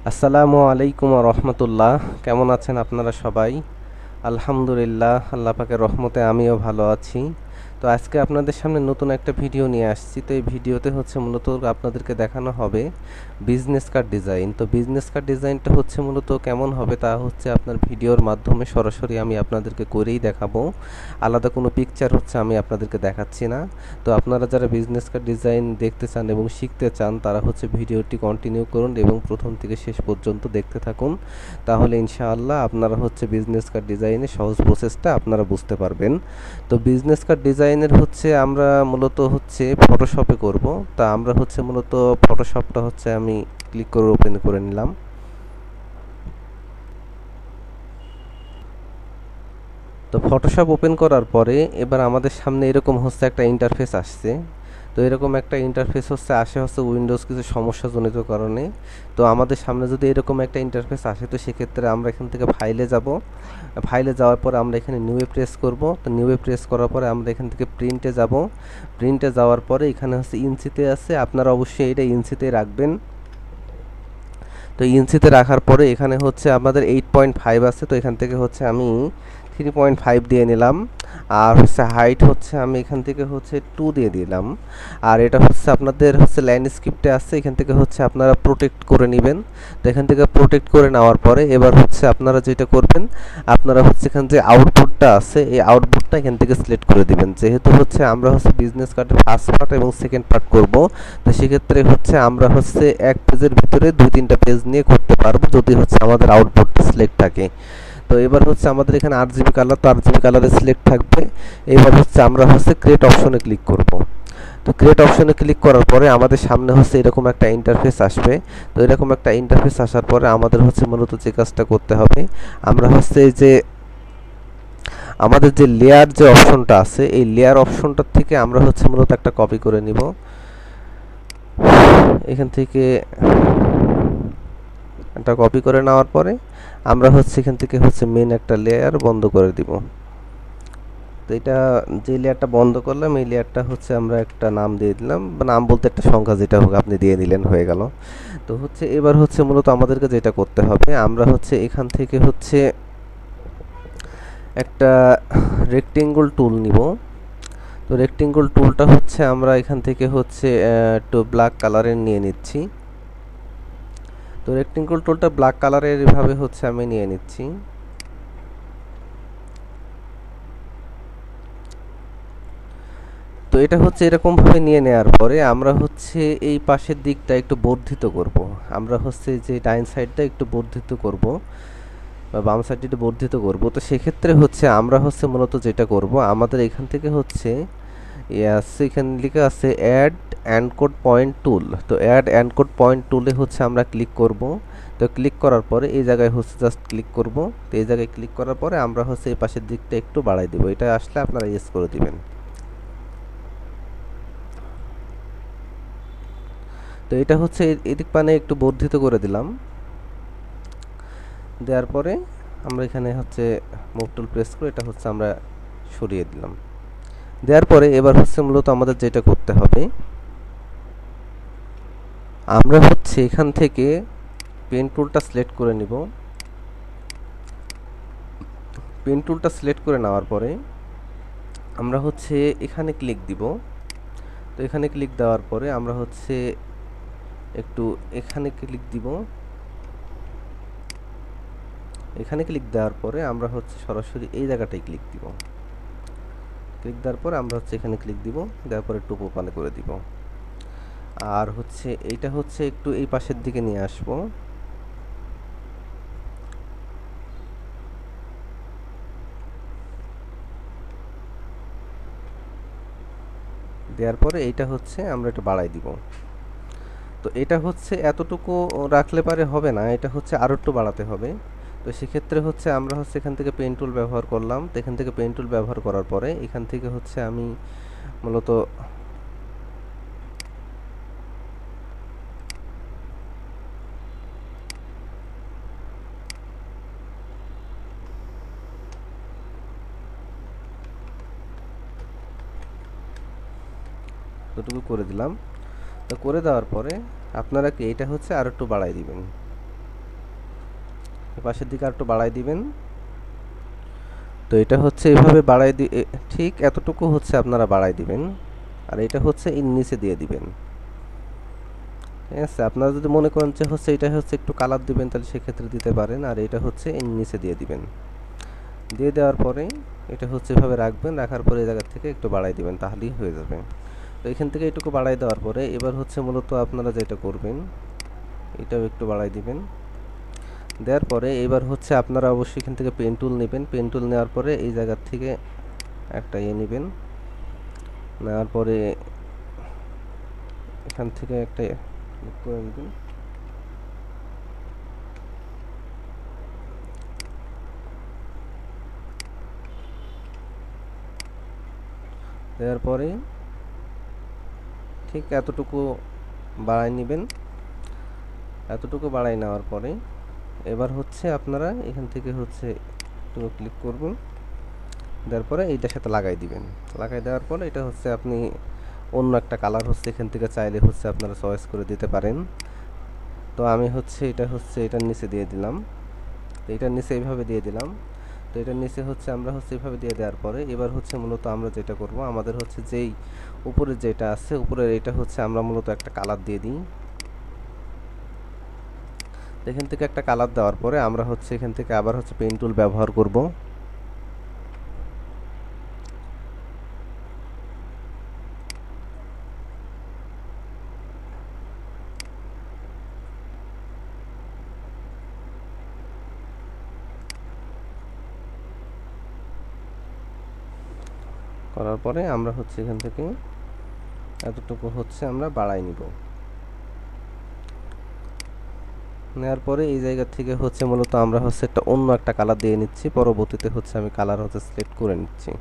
আসসালামু আলাইকুম রহমতুল্লাহ। কেমন আছেন আপনারা সবাই? আলহামদুলিল্লাহ, আল্লাহ পাকের রহমতে আমিও ভালো আছি। তো আজকে আপনাদের সামনে নতুন একটা ভিডিও নিয়ে আসছি। তো এই ভিডিওতে হচ্ছে মূলত আপনাদেরকে দেখানো হবে বিজনেস কার্ড ডিজাইন। তো বিজনেস কার্ড ডিজাইনটা হচ্ছে মূলত কেমন হবে তা হচ্ছে আপনার ভিডিওর মাধ্যমে সরাসরি আমি আপনাদেরকে করেই দেখাবো। আলাদা কোনো পিকচার হচ্ছে আমি আপনাদেরকে দেখাচ্ছি না। তো আপনারা যারা বিজনেস কার্ড ডিজাইন দেখতে চান এবং শিখতে চান তারা হচ্ছে ভিডিওটি কন্টিনিউ করুন এবং প্রথম থেকে শেষ পর্যন্ত দেখতে থাকুন। তাহলে ইনশাআল্লাহ আপনারা হচ্ছে বিজনেস কার্ড ডিজাইনের সহজ প্রসেসটা আপনারা বুঝতে পারবেন। তো বিজনেস কার্ড ডিজাইনের হচ্ছে আমরা মূলত হচ্ছে ফটোশপে করব। তা আমরা হচ্ছে মূলত ফটোশপটা হচ্ছে আমি ক্লিক করে ওপেন করে নিলাম। তো ফটোশপ ওপেন করার পরে এবার আমাদের সামনে এরকম হচ্ছে একটা ইন্টারফেস আসছে। তো এরকম একটা ইন্টারফেস হচ্ছে উইন্ডোজ কিছু সমস্যাজনিত কারণে। তো আমাদের সামনে যদি এরকম একটা ইন্টারফেস আসে তো সেক্ষেত্রে আমরা এখান থেকে ফাইলে যাব। ফাইলে যাওয়ার পরে আমরা এখানে নিউয়ে প্রেস করব। তো নিউয়ে প্রেস করার পরে আমরা এখান থেকে প্রিন্টে যাব। প্রিন্টে যাওয়ার পরে এখানে হচ্ছে ইঞ্চিতে আছে, আপনারা অবশ্যই এটা ইঞ্চিতে রাখবেন। তো ইঞ্চিতে রাখার পরে এখানে হচ্ছে আমাদের 8.5 আছে। তো এখান থেকে হচ্ছে আমি 3.5 দিয়ে নিলাম। আর হচ্ছে হাইট হচ্ছে আমি এখান থেকে হচ্ছে 2 দিয়ে দিলাম। আর এটা হচ্ছে আপনাদের হচ্ছে ল্যান্ডস্কেপে আছে, এখান থেকে হচ্ছে আপনারা প্রোটেক্ট করে নেবেন। তো এখান থেকে প্রোটেক্ট করে নেওয়ার পরে এবার হচ্ছে আপনারা যেটা করবেন, আপনারা হচ্ছে এখান যে আউটপুটটা আছে এই আউটপুটটা এখান থেকে সিলেক্ট করে দিবেন। যেহেতু হচ্ছে আমরা হচ্ছে বিজনেস কার্ডের ফার্স্ট পার্ট এবং সেকেন্ড পার্ট করব, তো সেক্ষেত্রে হচ্ছে আমরা হচ্ছে এক পেজের ভিতরে 2-3টা পেজ নিয়ে করতে পারবো যদি হচ্ছে আমাদের আউটপুটটা সিলেক্ট থাকে। তো এবার হচ্ছে আমাদের এখানে 8 জিবি কালার, তো 8 জিবি কালারে সিলেক্ট থাকবে। এবার হচ্ছে আমরা হচ্ছে ক্রিয়েট অপশনে ক্লিক করব। তো ক্রিয়েট অপশনে ক্লিক করার পরে আমাদের সামনে হচ্ছে এরকম একটা ইন্টারফেস আসবে। তো এরকম একটা ইন্টারফেস আসার পরে আমাদের হচ্ছে মূলত যে কাজটা করতে হবে, আমরা হচ্ছে এই যে আমাদের যে লেয়ার যে অপশনটা আছে এই লেয়ার অপশনটার থেকে আমরা হচ্ছে মূলত একটা কপি করে নিব। এখান থেকে একটা কপি করে নেওয়ার পরে আমরা হচ্ছে এখান থেকে হচ্ছে মেন একটা লেয়ার বন্ধ করে দিব। তো এটা যে লেয়ারটা বন্ধ করলাম এই লেয়ারটা হচ্ছে আমরা একটা নাম দিয়ে দিলাম, বা নাম বলতে একটা সংখ্যা যেটা হোক আপনি দিয়ে দিলেন, হয়ে গেল। তো হচ্ছে এবার হচ্ছে মূলত আমাদেরকে যেটা করতে হবে, আমরা হচ্ছে এখান থেকে হচ্ছে একটা রেক্টেঙ্গল টুল নিব। তো রেক্টেঙ্গল টুলটা হচ্ছে আমরা এখান থেকে হচ্ছে একটু ব্ল্যাক কালারের নিয়ে নিচ্ছি। তো রেক্টেঙ্গল টুলটা ব্ল্যাক কালারের এভাবে হচ্ছে আমি নিয়ে নিচ্ছি। তো এটা হচ্ছে এরকম ভাবে নিয়ে নেওয়ার পরে আমরা হচ্ছে এই পাশের দিকটা একটু বর্ধিত করব। আমরা হচ্ছে যে ডাইন সাইডটা একটু বর্ধিত করব বা বাম সাইডটা একটু বর্ধিত করব। তো সেক্ষেত্রে হচ্ছে আমরা হচ্ছে মূলত যেটা করব, আমাদের এখান থেকে হচ্ছে এখানে লেখা আছে অ্যাড এনকোড পয়েন্ট টুল। তো অ্যাড এনকোড পয়েন্ট টুলে হচ্ছে আমরা ক্লিক করব। তো ক্লিক করার পরে এই জায়গায় হচ্ছে জাস্ট ক্লিক করব। তো এই জায়গায় ক্লিক করার পরে আমরা হচ্ছে এই পাশের দিকটা একটু বাড়াই দেব। এটা আসলে আপনারা ইয়েস করে দিবেন। তো এটা হচ্ছে এদিক পানে একটু বর্ধিত করে দিলাম। দেওয়ার পরে আমরা এখানে হচ্ছে মুভ টুল প্রেস করে এটা হচ্ছে আমরা সরিয়ে দিলাম। দেওয়ার পরে এবার হচ্ছে মূলত আমাদের যেটা করতে হবে, আমরা হচ্ছে এখান থেকে পেন টুলটা সিলেক্ট করে নিব। পেন টুলটা সিলেক্ট করে নেওয়ার পরে আমরা হচ্ছে এখানে ক্লিক দিব। তো এখানে ক্লিক দেওয়ার পরে আমরা হচ্ছে একটু এখানে ক্লিক দিব। এখানে ক্লিক দেওয়ার পরে আমরা হচ্ছে সরাসরি এই জায়গাটায় ক্লিক দিব। ক্লিক দেওয়ার পরে আমরা হচ্ছে এখানে ক্লিক দিব, দেওয়ার পরে একটু ওপানে করে দিব। আর হচ্ছে এইটা হচ্ছে একটু এই পাশের দিকে নিয়ে আসব। দেওয়ার পরে এইটা হচ্ছে আমরা একটু বাড়াই দিব। তো এটা হচ্ছে এতটুকু রাখলে পারে হবে না, এটা হচ্ছে আরও একটু বাড়াতে হবে। তো সেক্ষেত্রে হচ্ছে আমরা হচ্ছে এখান থেকে পেন টুল ব্যবহার করলাম। তো এখান থেকে পেন টুল ব্যবহার করার পরে এখান থেকে হচ্ছে আমি মূলত এতটুকু করে দিলাম। তো করে দেওয়ার পরে আপনারা কি এটা হচ্ছে আর একটু বাড়াই দিবেন। পাশের দিকে আর একটু বাড়াই দিবেন। তো এটা হচ্ছে এভাবে বাড়াই ঠিক এতটুকু হচ্ছে আপনারা বাড়াই দিবেন, আর এটা হচ্ছে এর নিচে দিয়ে দিবেন। ঠিক আছে, আপনারা যদি মনে করেন যে হচ্ছে এটা হচ্ছে একটু কালার দিবেন তাহলে সেক্ষেত্রে দিতে পারেন, আর এটা হচ্ছে এর নিচে দিয়ে দিবেন। দিয়ে দেওয়ার পরে এটা হচ্ছে এভাবে রাখবেন, রাখার পরে এই জায়গা থেকে একটু বাড়াই দিবেন, তাহলেই হয়ে যাবে। তো এখান থেকে এইটুকু বাড়াই দেওয়ার পরে এবার হচ্ছে মূলত আপনারা যেটা করবেন এটাও একটু বাড়াই দিবেন। দেওয়ার পরে এবার হচ্ছে আপনারা অবশ্যই এখান থেকে পেন টুল নেবেন। পেন টুল নেওয়ার পরে এই জায়গার থেকে একটা নেবেন, নেওয়ার পরে এখান থেকে একটা ক্লিক করে নেবেন। দেওয়ার পরে ঠিক এতটুকু বাড়াই নেবেন। এতটুকু বাড়াই নেওয়ার পরে এবার হচ্ছে আপনারা এখান থেকে হচ্ছে একটু ক্লিক করবেন, দেওয়ার পরে এইটার সাথে লাগাই দিবেন। লাগাই দেওয়ার পরে এটা হচ্ছে আপনি অন্য একটা কালার হচ্ছে এখান থেকে চাইলে হচ্ছে আপনারা চয়েস করে দিতে পারেন। তো আমি হচ্ছে এটা হচ্ছে এটার নিচে দিয়ে দিলাম। তো এটার নিচে এইভাবে দিয়ে দিলাম। তো এটার নিচে হচ্ছে আমরা হচ্ছে এইভাবে দিয়ে দেওয়ার পরে এবার হচ্ছে মূলত আমরা যেটা করব, আমাদের হচ্ছে যেই উপরে যেটা আছে উপরের এটা হচ্ছে আমরা মূলত একটা কালার দিয়ে দিই। এখান থেকে একটা কালার দেওয়ার পরে আমরা হচ্ছে এখান থেকে আবার হচ্ছে পেন টুল ব্যবহার করব। করার পরে আমরা হচ্ছে এখান থেকে এতটুকু হচ্ছে আমরা বাড়াই নিব। নেওয়ার পরে এই জায়গা থেকে হচ্ছে মূলত আমরা হচ্ছে একটা অন্য একটা কালার দিয়ে নিচ্ছি, পরবর্তীতে হচ্ছে আমি কালার হচ্ছে সিলেক্ট করে নিচ্ছি।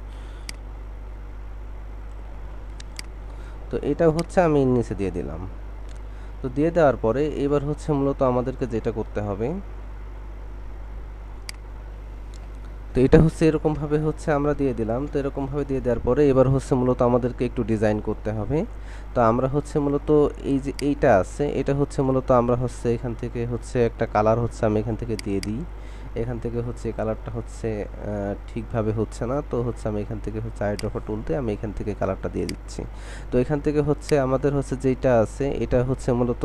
তো এটা হচ্ছে আমি নিচে দিয়ে দিলাম। তো দিয়ে দেওয়ার পরে এবার হচ্ছে মূলত আমাদেরকে যেটা করতে হবে, তো এটা হচ্ছে এরকম ভাবে হচ্ছে আমরা দিয়ে দিলাম। তো এরকম ভাবে দিয়ে দেওয়ার পরে এবার হচ্ছে মূলত আমাদেরকে একটু ডিজাইন করতে হবে। তো আমরা হচ্ছে মূলত এই যে এইটা আছে এটা হচ্ছে মূলত আমরা হচ্ছে এখান থেকে হচ্ছে একটা কালার হচ্ছে আমি এখান থেকে দিয়ে দিই। এখান থেকে হচ্ছে কালারটা হচ্ছে ঠিকভাবে হচ্ছে না, তো হচ্ছে আমি এখান থেকে হচ্ছে আইড্রপার টুল দিয়ে আমি এখান থেকে কালারটা দিয়ে দিচ্ছি। তো এখান থেকে হচ্ছে আমাদের হচ্ছে যেটা আছে এটা হচ্ছে মূলত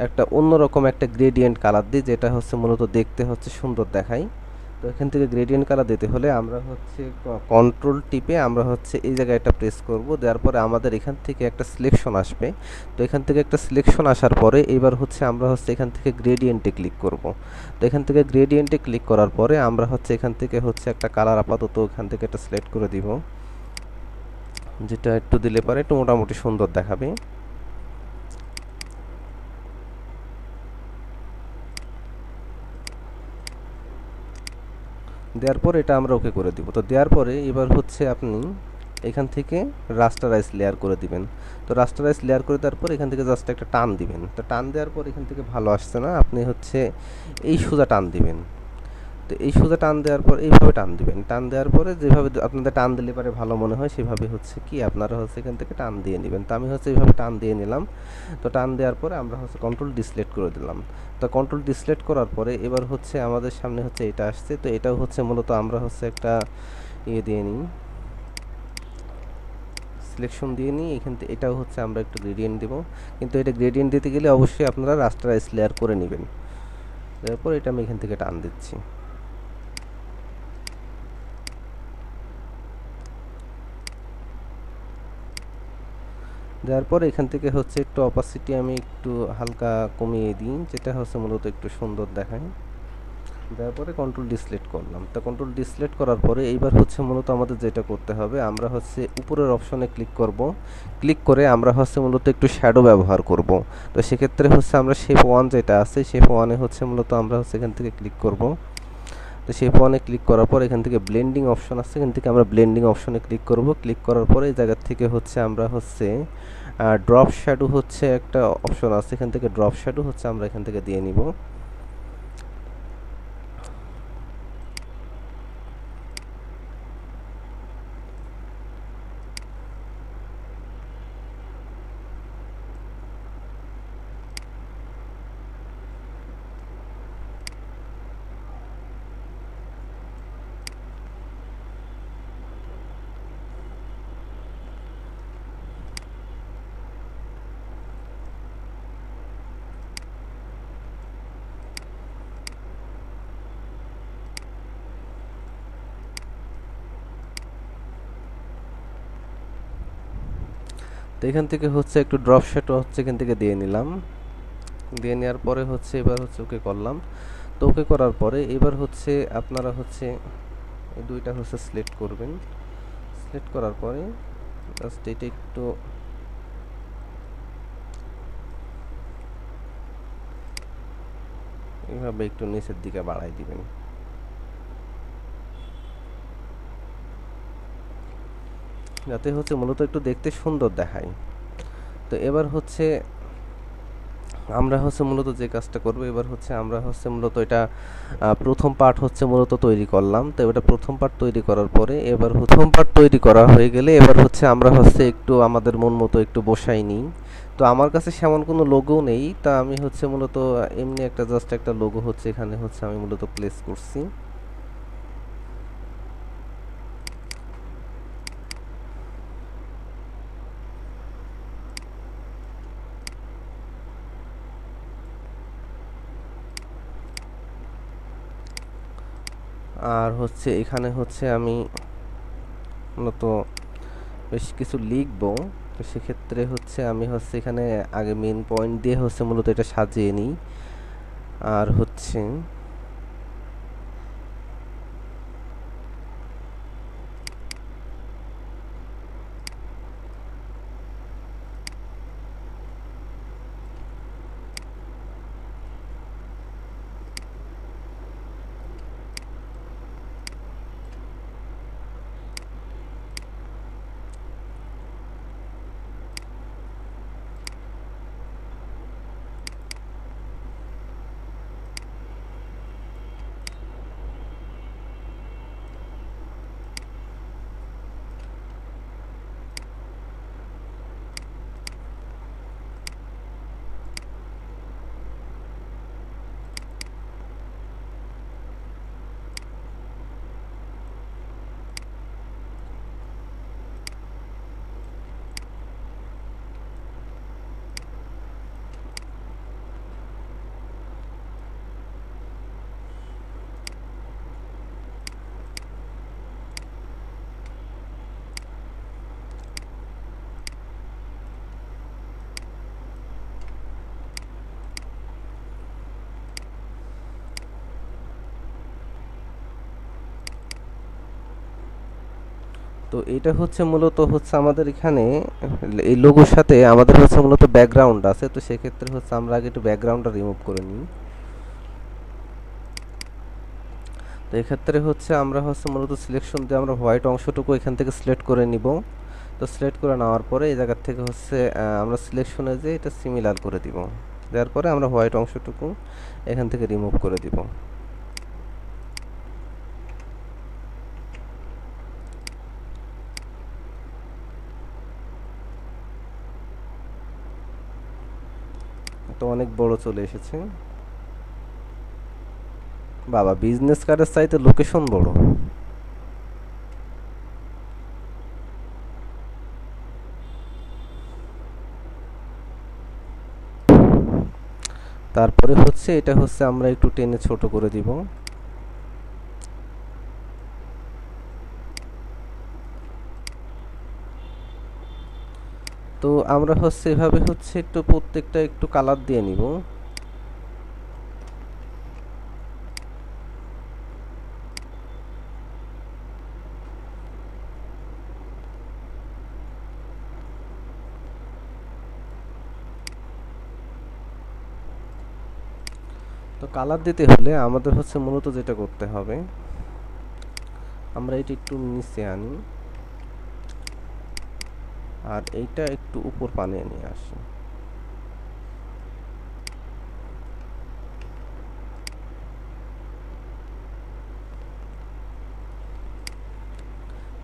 একটা অন্যরকম একটা গ্রেডিয়েন্ট কালার দিই, যেটা হচ্ছে মূলত দেখতে হচ্ছে সুন্দর দেখায়। তো এখান থেকে গ্রেডিয়েন্ট কালার দিতে হলে আমরা হচ্ছে কন্ট্রোল টিপে আমরা হচ্ছে এই জায়গায় একটা প্রেস করব, দেওয়ার পরে আমাদের এখান থেকে একটা সিলেকশন আসবে। তো এখান থেকে একটা সিলেকশন আসার পরে এবার হচ্ছে আমরা হচ্ছে এখান থেকে গ্রেডিয়েন্টে ক্লিক করব। তো এখান থেকে গ্রেডিয়েন্টে ক্লিক করার পরে আমরা হচ্ছে এখান থেকে হচ্ছে একটা কালার আপাতত এখান থেকে একটা সিলেক্ট করে দিব, যেটা একটু দিলে পরে একটু মোটামুটি সুন্দর দেখাবে। দেওয়ার পর এটা আমরা ওকে করে দিব। তো দেওয়ার পরে এবার হচ্ছে আপনি এখান থেকে রাস্টারাইজ লেয়ার করে দিবেন। তো রাস্টারাইজ লেয়ার করে দেওয়ার পর এখান থেকে জাস্ট একটা টান দিবেন। তো টান দেওয়ার পর এখান থেকে ভালো আসছে না, আপনি হচ্ছে এই সোজা টান দিবেন। তো এই সোজা টান দেওয়ার পর এইভাবে টান দিবেন। টান দেওয়ার পরে যেভাবে আপনাদের টান দিলে পারে ভালো মনে হয় সেভাবে হচ্ছে কি আপনারা হচ্ছে এখান থেকে টান দিয়ে নেবেন। তো আমি হচ্ছে এইভাবে টান দিয়ে নিলাম। তো টান দেওয়ার পরে আমরা হচ্ছে কন্ট্রোল ডিসলেক্ট করে দিলাম। তো কন্ট্রোল ডিসলেক্ট করার পরে এবার হচ্ছে আমাদের সামনে হচ্ছে এটা আসছে। তো এটাও হচ্ছে মূলত আমরা হচ্ছে একটা দিয়ে নিই, সিলেকশন দিয়ে নিই। এখান থেকে এটাও হচ্ছে আমরা একটু গ্রেডিয়েন্ট দেবো, কিন্তু এটা গ্রেডিয়েন্ট দিতে গেলে অবশ্যই আপনারা রাস্টারাইজ লেয়ার করে নেবেন। তারপর এটা আমি এখান থেকে টান দিচ্ছি। দেওয়ার পর এখান থেকে হচ্ছে একটু অপাসিটি আমি একটু হালকা কমিয়ে দিই, যেটা হচ্ছে মূলত একটু সুন্দর দেখায়। দেওয়ার পরে কন্ট্রোল ডিসলেট করলাম। তো কন্ট্রোল ডিসলেট করার পরে এইবার হচ্ছে মূলত আমাদের যেটা করতে হবে, আমরা হচ্ছে উপরের অপশনে ক্লিক করব। ক্লিক করে আমরা হচ্ছে মূলত একটু শ্যাডো ব্যবহার করব। তো সেক্ষেত্রে হচ্ছে আমরা শেপ ওয়ান যেটা আছে শেপ ওয়ানে হচ্ছে মূলত আমরা হচ্ছে এখান থেকে ক্লিক করব। তো শেপ ওয়ানে ক্লিক করার পর এখান থেকে ব্লেন্ডিং অপশন আছে, এখান থেকে আমরা ব্লেন্ডিং অপশনে ক্লিক করব। ক্লিক করার পরে এই জায়গা থেকে হচ্ছে আমরা হচ্ছে ড্রপ শ্যাডো হচ্ছে একটা অপশন আছে, এখান থেকে ড্রপ শ্যাডো হচ্ছে আমরা এখান থেকে দিয়ে নিব। তো এখান থেকে হচ্ছে একটু ড্রপ শেডও হচ্ছে এখান থেকে দিয়ে নিলাম। দিয়ে নেওয়ার পরে হচ্ছে এবার হচ্ছে ওকে করলাম। তো ওকে করার পরে এবার হচ্ছে আপনারা হচ্ছে এই দুইটা হচ্ছে সিলেক্ট করবেন। সিলেক্ট করার পরে জাস্ট এটা একটু এইভাবে একটু নিচের দিকে বাড়াই দিবেন। যাতে হচ্ছে মূলত একটু দেখতে সুন্দর দেখায়। তো এবার হচ্ছে আমরা হচ্ছে মূলত যে কাজটা করব, এবার হচ্ছে আমরা হচ্ছে মূলত এটা প্রথম পার্ট হচ্ছে মূলত তৈরি করলাম। তো এটা প্রথম পার্ট তৈরি করার পরে এবার প্রথম পার্ট তৈরি করা হয়ে গেলে এবার হচ্ছে আমরা হচ্ছে একটু আমাদের মন মতো একটু বসাই নিই। তো আমার কাছে সেমন কোনো লোগো নেই, তা আমি হচ্ছে মূলত এমনি একটা জাস্ট একটা লোগো হচ্ছে এখানে হচ্ছে আমি মূলত প্লেস করছি। আর হচ্ছে এখানে হচ্ছে আমি মূলত বেশ কিছু লিখবো। তো সেক্ষেত্রে হচ্ছে আমি হচ্ছে এখানে আগে মেন পয়েন্ট দিয়ে হচ্ছে মূলত এটা সাজিয়ে নিই। আর হচ্ছে তো এটা হচ্ছে মূলত হচ্ছে আমাদের এখানে এই লোগোর সাথে আমাদের হচ্ছে মূলত ব্যাকগ্রাউন্ড আছে। তো সেক্ষেত্রে হচ্ছে আমরা আগে একটু ব্যাকগ্রাউন্ডটা রিমুভ করে নিই। তো এক্ষেত্রে হচ্ছে আমরা হচ্ছে মূলত সিলেকশন দিয়ে আমরা হোয়াইট অংশটুকু এখান থেকে সিলেক্ট করে নিব। তো সিলেক্ট করে নেওয়ার পরে এই জায়গা থেকে হচ্ছে আমরা সিলেকশনে যে এটা সিমিলার করে দিব। দেওয়ার পরে আমরা হোয়াইট অংশটুকু এখান থেকে রিমুভ করে দিব। তো অনেক বড় চলে এসেছে। বাবা, বিজনেস কার্ডের চাইতে লোকেশন বড়। তারপরে হচ্ছে এটা হচ্ছে আমরা একটু টেনে ছোট করে দিব। তো আমরা হচ্ছে এভাবে হচ্ছে একটু প্রত্যেকটা একটু কালার দিয়ে নিব। তো কালার দিতে হলে আমাদের হচ্ছে মূলত যেটা করতে হবে, আমরা এটা একটু নিচে আনি আর এইটা একটু উপর পানে নিয়ে আসি।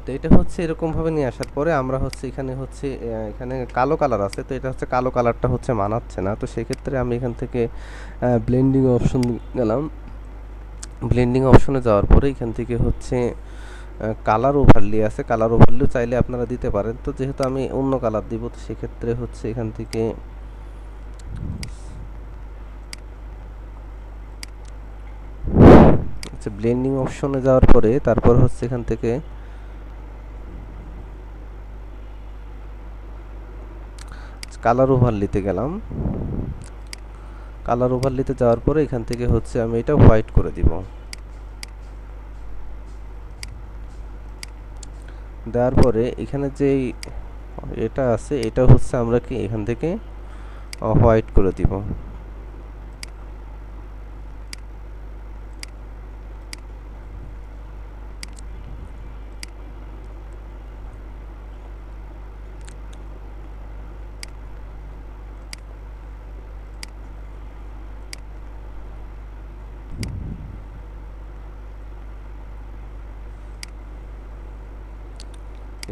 তো এটা হচ্ছে এরকম ভাবে নিয়ে আসার পরে আমরা হচ্ছে এখানে হচ্ছে এখানে কালো কালার আছে। তো এটা হচ্ছে কালো কালারটা হচ্ছে মানাচ্ছে না। তো সেক্ষেত্রে আমি এখান থেকে ব্লেন্ডিং অপশন গেলাম। ব্লেন্ডিং অপশনে যাওয়ার পরে এখান থেকে হচ্ছে কালার ওভারলে আছে, কালার ওভারলেও চাইলে আপনারা দিতে পারেন। তো যেহেতু আমি অন্য কালার দিব, তো সেক্ষেত্রে হচ্ছে এখান থেকে হচ্ছে ব্লেন্ডিং অপশনে যাওয়ার পরে তারপর হচ্ছে এখান থেকে কালার ওভারলিতে গেলাম। কালার ওভারলিতে যাওয়ার পরে এখান থেকে হচ্ছে আমি এটা হোয়াইট করে দিব। দেওয়ার পরে এখানে যে এটা আছে এটা হচ্ছে আমরা কি এখান থেকে হোয়াইট করে দিব।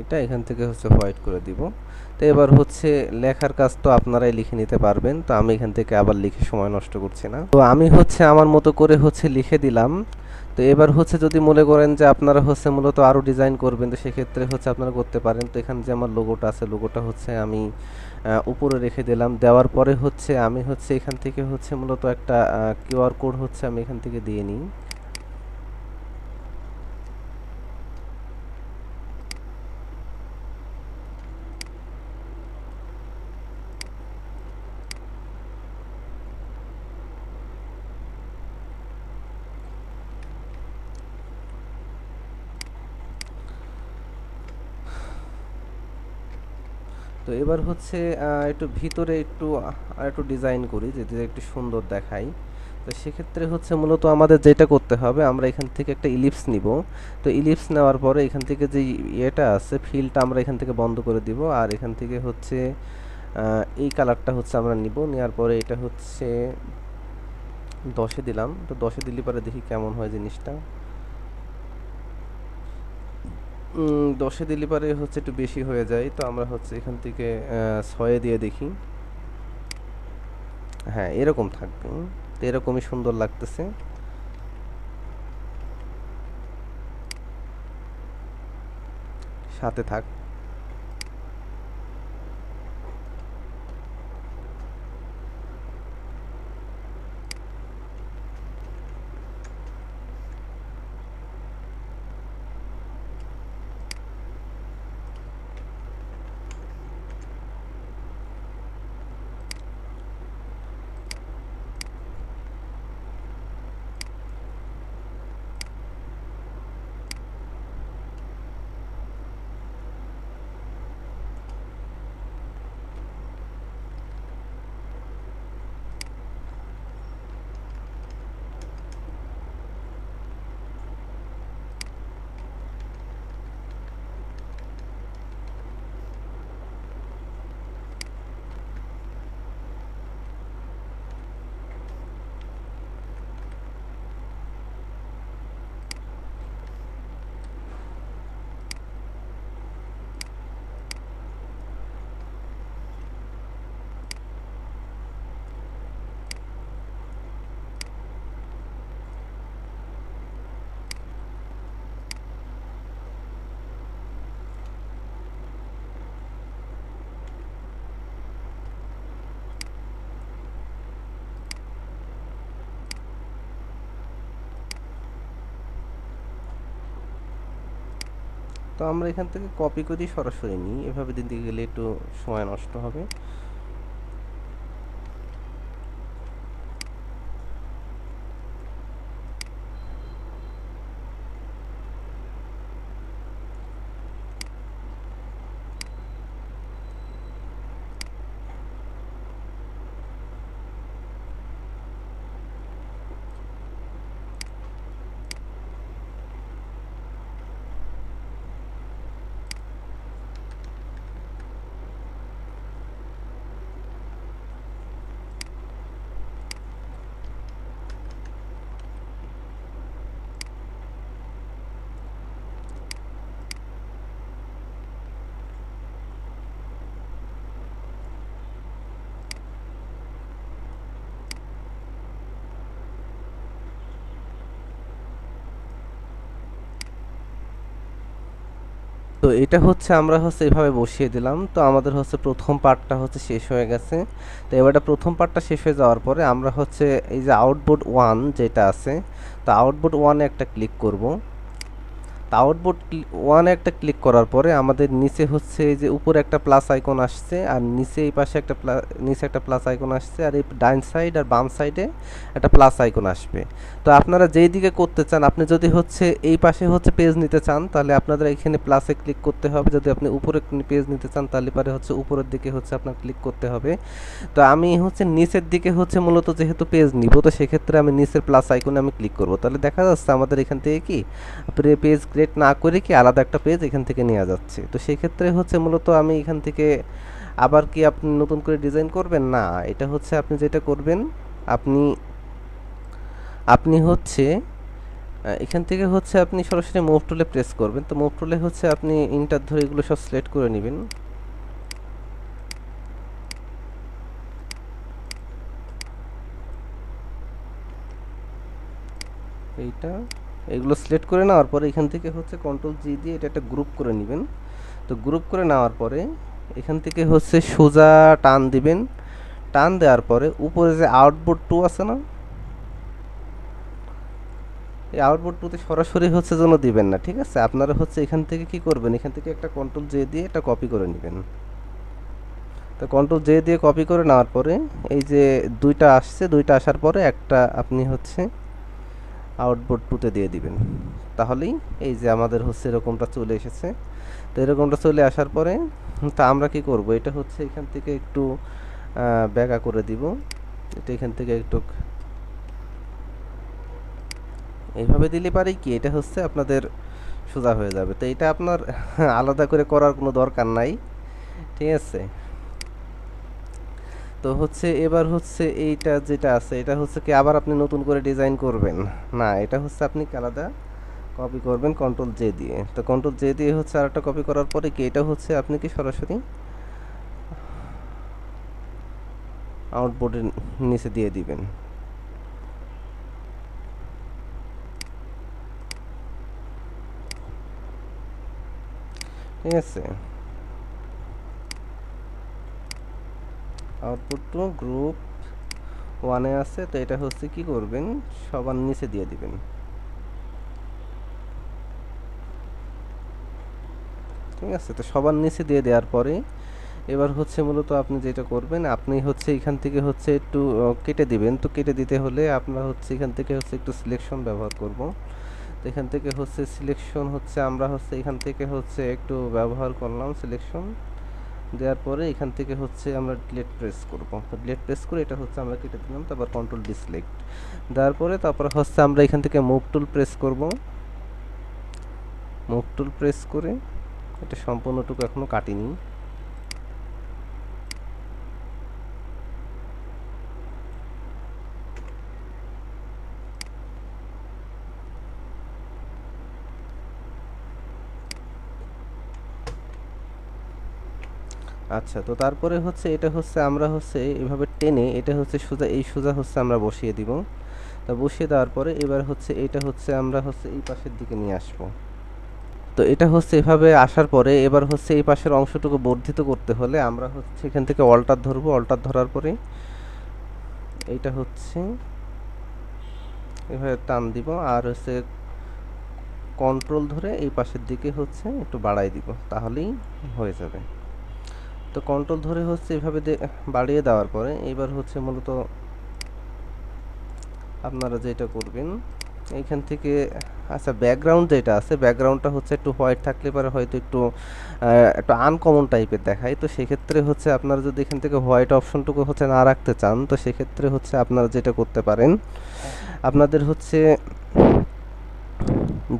এটা এখান থেকে হচ্ছে হোয়াইট করে দিব। তো এবার হচ্ছে লেখার কাজ তো আপনারাই লিখে নিতে পারবেন, তো আমি এখান থেকে আবার লিখে সময় নষ্ট করছি না। তো আমি হচ্ছে আমার মতো করে হচ্ছে লিখে দিলাম। তো এবার হচ্ছে যদি মনে করেন যে আপনারা হচ্ছে মূলত আরও ডিজাইন করবেন, তো সেক্ষেত্রে হচ্ছে আপনারা করতে পারেন। তো এখানে যে আমার লোগোটা আছে, লোগোটা হচ্ছে আমি উপরে রেখে দিলাম। দেওয়ার পরে হচ্ছে আমি হচ্ছে এখান থেকে হচ্ছে মূলত একটা কিউআর কোড হচ্ছে আমি এখান থেকে দিয়ে নিই। তো এবার হচ্ছে একটু ভিতরে একটু আর একটু ডিজাইন করি যেটা একটু সুন্দর দেখাই। তো সেক্ষেত্রে হচ্ছে মূলত আমাদের যেটা করতে হবে, আমরা এখান থেকে একটা ইলিপস নিব। তো ইলিপস নেওয়ার পরে এখান থেকে যে ইয়েটা আছে ফিলটা আমরা এখান থেকে বন্ধ করে দিব। আর এখান থেকে হচ্ছে এই কালারটা হচ্ছে আমরা নিব। নেওয়ার পরে এটা হচ্ছে 10-এ দিলাম। তো 10-এ দিলে পরে দেখি কেমন হয় জিনিসটা। 10-এ দিলে পরে হচ্ছে একটু বেশি হয়ে যায়, তো আমরা হচ্ছে এখান থেকে 6-এ দিয়ে দেখি। হ্যাঁ, এরকম থাকবে। তো এরকমই সুন্দর লাগতেছে। সাথে থাক। তো আমরা এখান থেকে কপি করি সরাসরি নিই, এভাবে দিতে গেলে একটু সময় নষ্ট হবে। তো এটা হচ্ছে আমরা হচ্ছে এভাবে বসিয়ে দিলাম। তো আমাদের হচ্ছে প্রথম পার্টটা হচ্ছে শেষ হয়ে গেছে। তো এবারটা প্রথম পার্টটা শেষ হয়ে যাওয়ার পরে আমরা হচ্ছে এই যে আউটপুট 1 যেটা আছে, তো আউটপুট 1-এ একটা ক্লিক করব। আউটপুট ওয়ানে একটা ক্লিক করার পরে আমাদের নিচে হচ্ছে এই যে উপরে একটা প্লাস আইকন আসছে, আর নিচে এই পাশে একটা নিচে একটা প্লাস আইকন আসছে, আর এই ডাইন সাইড আর বাম সাইডে একটা প্লাস আইকন আসবে। তো আপনারা যেই দিকে করতে চান, আপনি যদি হচ্ছে এই পাশে হচ্ছে পেজ নিতে চান তাহলে আপনাদের এখানে প্লাসে ক্লিক করতে হবে, যদি আপনি উপরে পেজ নিতে চান তাহলে পারে হচ্ছে উপরের দিকে হচ্ছে আপনার ক্লিক করতে হবে। তো আমি হচ্ছে নিচের দিকে হচ্ছে মূলত যেহেতু পেজ নিব, তো সেক্ষেত্রে আমি নিচের প্লাস আইকনে আমি ক্লিক করব। তাহলে দেখা যাচ্ছে আমাদের এখান থেকে কি পেজ ক্রিয়েট না করে কি আলাদা একটা পেজ এখান থেকে নেওয়া যাচ্ছে। তো সেই ক্ষেত্রে হচ্ছে মূলত আমি এখান থেকে আবার কি আপনি নতুন করে ডিজাইন করবেন না, এটা হচ্ছে আপনি যেটা করবেন, আপনি আপনি হচ্ছে এখান থেকে হচ্ছে আপনি সরাসরি মুভ টুলে প্রেস করবেন। তো মুভ টুলে হচ্ছে আপনি ইন্টার ধরে এগুলো সব সিলেক্ট করে নেবেন। এইটা এগুলো সিলেক্ট করে নেওয়ার পরে এখান থেকে হচ্ছে কন্ট্রোল জি দিয়ে এটা একটা গ্রুপ করে নেবেন। তো গ্রুপ করে নেওয়ার পরে এখান থেকে হচ্ছে সোজা টান দিবেন। টান দেওয়ার পরে উপরে যে আউটপুট টু আছে না, এই আউটপুট টুতে সরাসরি হচ্ছে যেন দিবেন না, ঠিক আছে? আপনারা হচ্ছে এখান থেকে কি করবেন, এখান থেকে একটা কন্ট্রোল জে দিয়ে এটা কপি করে নেবেন। তো কন্ট্রোল জে দিয়ে কপি করে নেওয়ার পরে এই যে দুইটা আসছে, দুইটা আসার পরে একটা আপনি হচ্ছে আউটপুট টুতে দিয়ে দিবেন। তাহলেই এই যে আমাদের হচ্ছে এরকমটা চলে এসেছে। তো এরকমটা চলে আসার পরে তা আমরা কি করব, এটা হচ্ছে এখান থেকে একটু ব্যাকা করে দিব। এটা এখান থেকে একটু এইভাবে দিলে পারে কি এটা হচ্ছে আপনাদের সোজা হয়ে যাবে। তো এটা আপনার আলাদা করে করার কোনো দরকার নাই, ঠিক আছে? তো হচ্ছে এবার হচ্ছে এইটা যেটা আছে এটা হচ্ছে কি আবার আপনি নতুন করে ডিজাইন করবেন না, এটা হচ্ছে আপনি আলাদা কপি করবেন কন্ট্রোল জে দিয়ে। তো কন্ট্রোল জে দিয়ে হচ্ছে আরেকটা কপি করার পরে কি এটা হচ্ছে আপনি কি সরাসরি আউটপুটের নিচে দিয়ে দিবেন, ঠিক আছে? আউটপুট টু গ্রুপ ওয়ানে আছে, তো এটা হচ্ছে কি করবেন সবার নিচে দিয়ে দিবেন, ঠিক আছে? তো সবার নিচে দিয়ে দেওয়ার পরে এবার হচ্ছে মূলত আপনি যেটা করবেন, আপনি হচ্ছে এখান থেকে হচ্ছে একটু কেটে দিবেন। তো কেটে দিতে হলে আপনার হচ্ছে এখান থেকে হচ্ছে একটু সিলেকশন ব্যবহার করব। তো এখান থেকে হচ্ছে সিলেকশন হচ্ছে আমরা হচ্ছে এখান থেকে হচ্ছে একটু ব্যবহার করলাম সিলেকশন দেওয়ার পরে এখান থেকে হচ্ছে আমরা ডিলিট প্রেস করব। তো ডিলিট প্রেস করে এটা হচ্ছে আমরা কেটে দিলাম, তারপর কন্ট্রোল ডিসলেক্ট দেওয়ার পরে তারপর হচ্ছে আমরা এখান থেকে মুভ টুল প্রেস করব। মুভ টুল প্রেস করে এটা সম্পূর্ণটুকু এখনো কাটিনি। আচ্ছা, তো তারপরে হচ্ছে এটা হচ্ছে আমরা হচ্ছে এভাবে টেনে এটা হচ্ছে সোজা এই সোজা হচ্ছে আমরা বসিয়ে দিব। তা বসিয়ে দেওয়ার পরে এবার হচ্ছে এটা হচ্ছে আমরা হচ্ছে এই পাশের দিকে নিয়ে আসব। তো এটা হচ্ছে এভাবে আসার পরে এবার হচ্ছে এই পাশের অংশটুকু বর্ধিত করতে হলে আমরা হচ্ছে এখান থেকে অল্টার ধরবো। অল্টার ধরার পরে এইটা হচ্ছে এভাবে টান দিব, আর হচ্ছে কন্ট্রোল ধরে এই পাশের দিকে হচ্ছে একটু বাড়াই দিব, তাহলেই হয়ে যাবে। তো কন্ট্রোল ধরে হচ্ছে এভাবে বাড়িয়ে দেওয়ার পরে এবার হচ্ছে মূলত আপনারা যেটা করবেন এইখান থেকে আচ্ছা ব্যাকগ্রাউন্ড যেটা আছে ব্যাকগ্রাউন্ডটা হচ্ছে একটু হোয়াইট থাকলে পরে হয়তো একটু একটু আনকমন টাইপের দেখায়। তো সেক্ষেত্রে হচ্ছে আপনারা যদি এখান থেকে হোয়াইট অপশনটুকু হচ্ছে না রাখতে চান, তো সেক্ষেত্রে হচ্ছে আপনারা যেটা করতে পারেন, আপনাদের হচ্ছে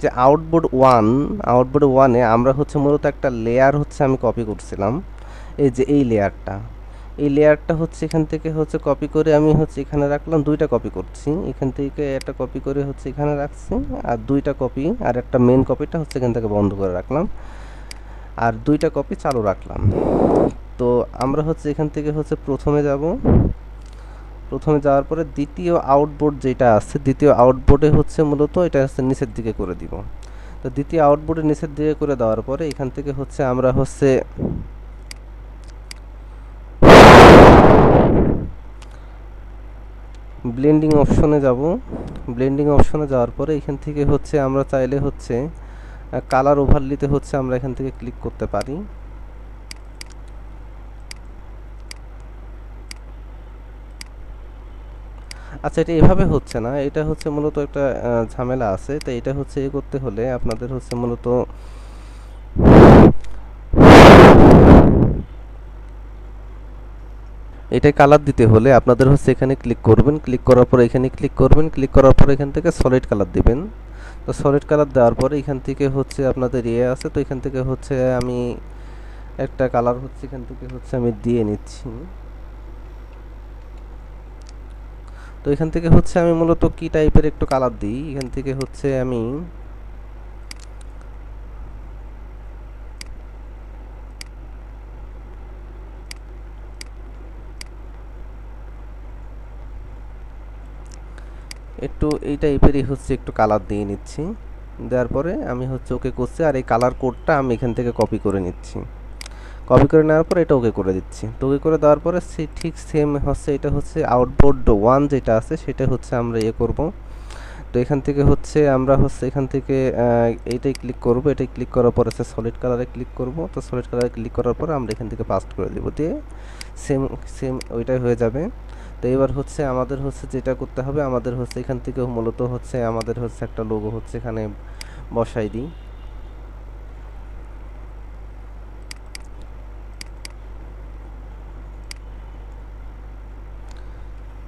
যে আউটবোর্ড ওয়ানে আমরা হচ্ছে মূলত একটা লেয়ার হচ্ছে আমি কপি করছিলাম, এই যে এই লেয়ারটা হচ্ছে এখান থেকে হচ্ছে কপি করে আমি হচ্ছে এখানে রাখলাম। দুইটা কপি করছি, এখান থেকে একটা কপি করে হচ্ছে এখানে রাখছি, আর দুইটা কপি আর একটা মেন কপিটা হচ্ছে এখান থেকে বন্ধ করে রাখলাম, আর দুইটা কপি চালু রাখলাম। তো আমরা হচ্ছে এখান থেকে হচ্ছে প্রথমে যাওয়ার পরে দ্বিতীয় আউটবোর্ড যেটা আছে দ্বিতীয় আউটবোর্ডে হচ্ছে মূলত এটা হচ্ছে নিচের দিকে করে দিব। তো দ্বিতীয় আউটবোর্ডে নিচের দিকে করে দেওয়ার পরে এখান থেকে হচ্ছে আমরা হচ্ছে ব্লেন্ডিং অপশনে যাব। ব্লেন্ডিং অপশনে যাওয়ার পরে এখান থেকে হচ্ছে আমরা চাইলে হচ্ছে কালার ওভারলিতে হচ্ছে আমরা এখান থেকে ক্লিক করতে পারি। আচ্ছা, এটা এভাবে হচ্ছে না, এটা হচ্ছে মূলত একটা ঝামেলা আছে। তো এটা হচ্ছে করতে হলে আপনাদের হচ্ছে মূলত এটাই কালার দিতে হলে আপনাদের হচ্ছে এখানে ক্লিক করবেন, ক্লিক করার পর এখানে ক্লিক করবেন, ক্লিক করার পর এখান থেকে সলিড কালার দিবেন। তো সলিড কালার দেওয়ার পরে এখান থেকে হচ্ছে আপনাদের আছে, তো এখান থেকে হচ্ছে আমি একটা কালার হচ্ছে এখান থেকে হচ্ছে আমি দিয়ে নিচ্ছি। তো এখান থেকে হচ্ছে আমি মূলত কি টাইপের একটু কালার দিই, এখান থেকে হচ্ছে আমি একটু এই টাইপেরই হচ্ছে একটু কালার দিয়ে নিচ্ছি। দেওয়ার পরে আমি হচ্ছে ওকে করছি, আর এই কালার কোডটা আমি এখান থেকে কপি করে নিচ্ছি। কপি করে নেওয়ার পর এটা ওকে করে দিচ্ছি। তো ওকে করে দেওয়ার পরে ঠিক সেম হচ্ছে এটা হচ্ছে আউটবোর্ড 1 যেটা আছে সেটা হচ্ছে আমরা করব। তো এখান থেকে হচ্ছে আমরা হচ্ছে এখান থেকে এইটাই ক্লিক করব, এটাই ক্লিক করার পর হচ্ছে সলিড কালারে ক্লিক করব। তো সলিড কালারে ক্লিক করার পর আমরা এখান থেকে পাস্ট করে দেব, দিয়ে সেম সেম ওইটাই হয়ে যাবে। তো এবার হচ্ছে আমাদের হচ্ছে যেটা করতে হবে, আমাদের হচ্ছে এখান থেকে মূলত হচ্ছে আমাদের হচ্ছে একটা লোগো হচ্ছে এখানে বসাই দিই।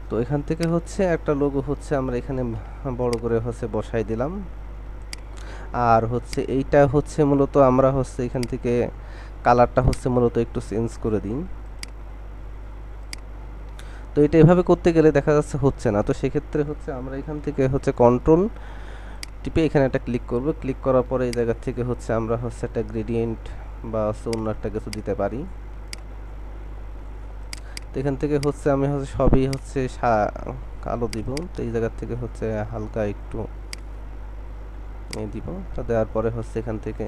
তো এখান থেকে হচ্ছে একটা লোগো হচ্ছে আমরা এখানে বড় করে হচ্ছে বসাই দিলাম। আর হচ্ছে এইটা হচ্ছে মূলত আমরা হচ্ছে এখান থেকে কালারটা হচ্ছে মূলত একটু চেঞ্জ করে দিই। তো এটা এভাবে করতে গেলে দেখা যাচ্ছে হচ্ছে না, তো সেক্ষেত্রে হচ্ছে আমরা এখান থেকে হচ্ছে কন্ট্রোল টিপে এখানে একটা ক্লিক করব। ক্লিক করার পরে এই জায়গা থেকে হচ্ছে আমরা হচ্ছে একটা গ্রেডিয়েন্ট বা হচ্ছে অন্য একটা কিছু দিতে পারি। তো এখান থেকে হচ্ছে আমি হচ্ছে সবই হচ্ছে কালো দিব। তো এই জায়গা থেকে হচ্ছে হালকা একটু দিব। তো দেওয়ার পরে হচ্ছে এখান থেকে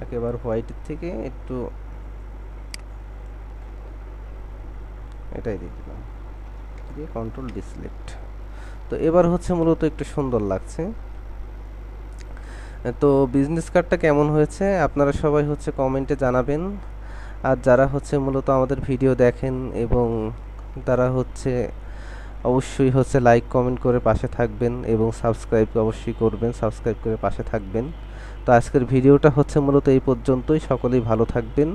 একেবারে হোয়াইটের থেকে একটু এটাই দিয়ে দিলাম, দিয়ে কন্ট্রোল ডিসলেক্ট। তো এবার হচ্ছে মূলত একটু সুন্দর লাগছে। তো বিজনেস কার্ডটা কেমন হয়েছে আপনারা সবাই হচ্ছে কমেন্টে জানাবেন। আর যারা হচ্ছে মূলত আমাদের ভিডিও দেখেন এবং তারা হচ্ছে অবশ্যই হচ্ছে লাইক কমেন্ট করে পাশে থাকবেন এবং সাবস্ক্রাইব অবশ্যই করবেন, সাবস্ক্রাইব করে পাশে থাকবেন। তো আজকের ভিডিওটা হচ্ছে মূলত এই পর্যন্তই। সকলেই ভালো থাকবেন।